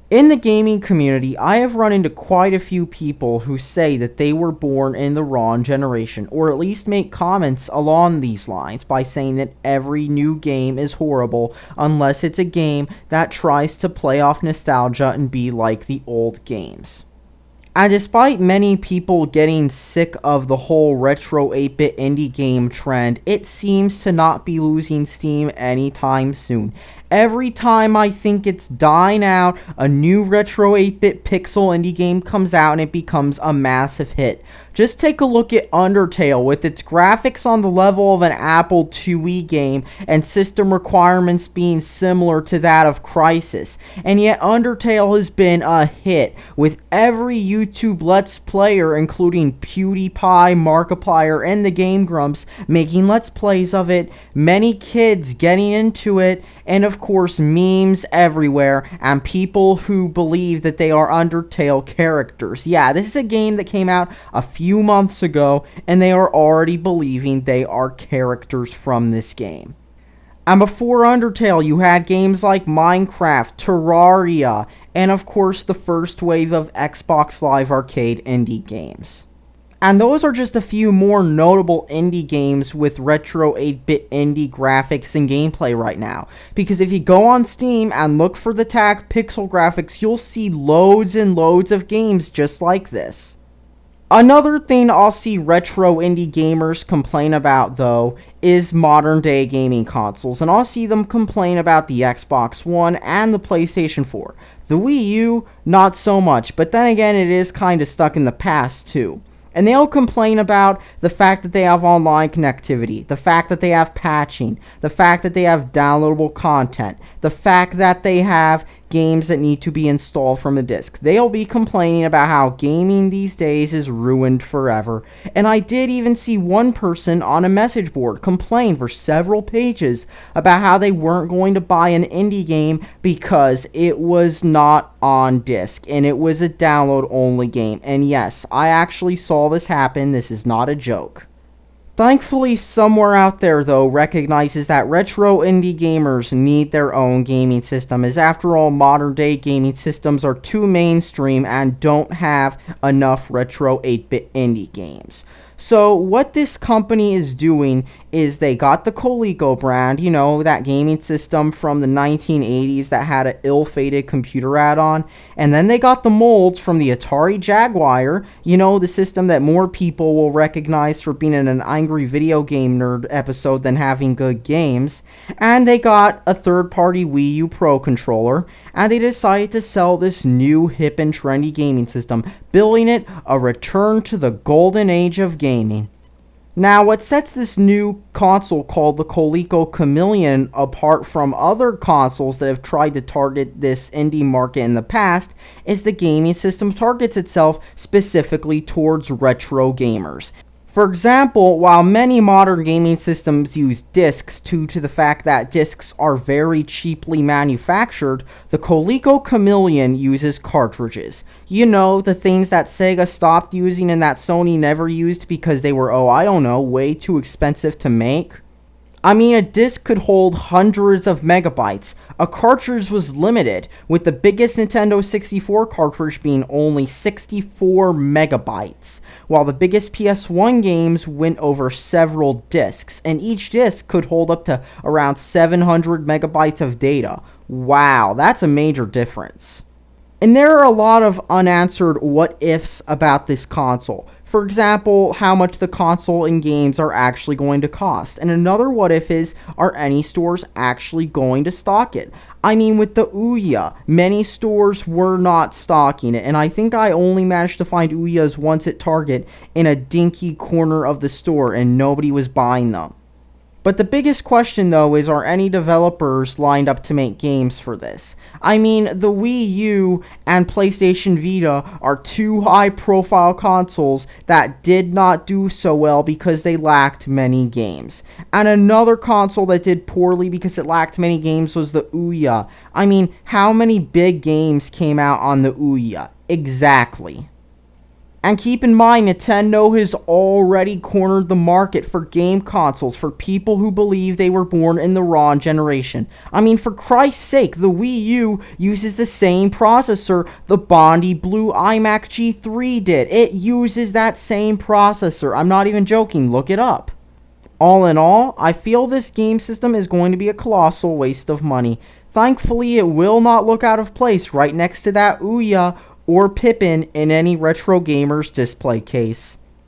In the gaming community, I have run into quite a few people who say that they were born in the wrong generation, or at least make comments along these lines by saying that every new game is horrible unless it's a game that tries to play off nostalgia and be like the old games. And despite many people getting sick of the whole retro 8-bit indie game trend, it seems to not be losing steam anytime soon. Every time I think it's dying out, a new retro 8-bit pixel indie game comes out and it becomes a massive hit. Just take a look at Undertale with its graphics on the level of an Apple IIe game and system requirements being similar to that of Crysis. And yet Undertale has been a hit, with every YouTube Let's Player, including PewDiePie, Markiplier, and the Game Grumps, making Let's Plays of it, many kids getting into it, and of course memes everywhere, and people who believe that they are Undertale characters. Yeah, this is a game that came out a few months ago, and they are already believing they are characters from this game. And before Undertale, you had games like Minecraft, Terraria, and of course the first wave of Xbox Live Arcade indie games. And those are just a few more notable indie games with retro 8-bit indie graphics and gameplay right now. Because if you go on Steam and look for the tag pixel graphics, you'll see loads and loads of games just like this. Another thing I'll see retro indie gamers complain about, though, is modern day gaming consoles, and I'll see them complain about the Xbox One and the PlayStation 4. The Wii U, not so much, but then again it is kinda stuck in the past too. And they'll complain about the fact that they have online connectivity, the fact that they have patching, the fact that they have downloadable content, the fact that they have games that need to be installed from the disc. They'll be complaining about how gaming these days is ruined forever. And I did even see one person on a message board complain for several pages about how they weren't going to buy an indie game because it was not on disc and it was a download only game. And yes, I actually saw this happen. This is not a joke. Thankfully, somewhere out there, though, recognizes that retro indie gamers need their own gaming system, as after all, modern-day gaming systems are too mainstream and don't have enough retro 8-bit indie games. So what this company is doing is they got the Coleco brand, you know, that gaming system from the 1980s that had an ill-fated computer add-on, and then they got the molds from the Atari Jaguar, you know, the system that more people will recognize for being in an angry video game nerd episode than having good games, and they got a third-party Wii U Pro controller, and they decided to sell this new hip and trendy gaming system, billing it a return to the golden age of gaming. Now, what sets this new console called the Coleco Chameleon apart from other consoles that have tried to target this indie market in the past is the gaming system targets itself specifically towards retro gamers. For example, while many modern gaming systems use discs due to the fact that discs are very cheaply manufactured, the Coleco Chameleon uses cartridges. You know, the things that Sega stopped using and that Sony never used because they were, way too expensive to make. I mean, a disc could hold hundreds of megabytes. A cartridge was limited, with the biggest Nintendo 64 cartridge being only 64 megabytes, while the biggest PS1 games went over several discs, and each disc could hold up to around 700 megabytes of data. Wow, that's a major difference. And there are a lot of unanswered what-ifs about this console. For example, how much the console and games are actually going to cost. And another what-if is, are any stores actually going to stock it? I mean, with the Ouya, many stores were not stocking it, and I think I only managed to find Ouyas once at Target in a dinky corner of the store, and nobody was buying them. But the biggest question, though, is are any developers lined up to make games for this? I mean, the Wii U and PlayStation Vita are two high-profile consoles that did not do so well because they lacked many games. And another console that did poorly because it lacked many games was the Ouya. I mean, how many big games came out on the Ouya? Exactly. And keep in mind, Nintendo has already cornered the market for game consoles for people who believe they were born in the wrong generation. I mean, for Christ's sake, the Wii U uses the same processor the Bondi Blue iMac G3 did. It uses that same processor. I'm not even joking. Look it up. All in all, I feel this game system is going to be a colossal waste of money. Thankfully, it will not look out of place right next to that Ouya or Pippin in any retro gamer's display case.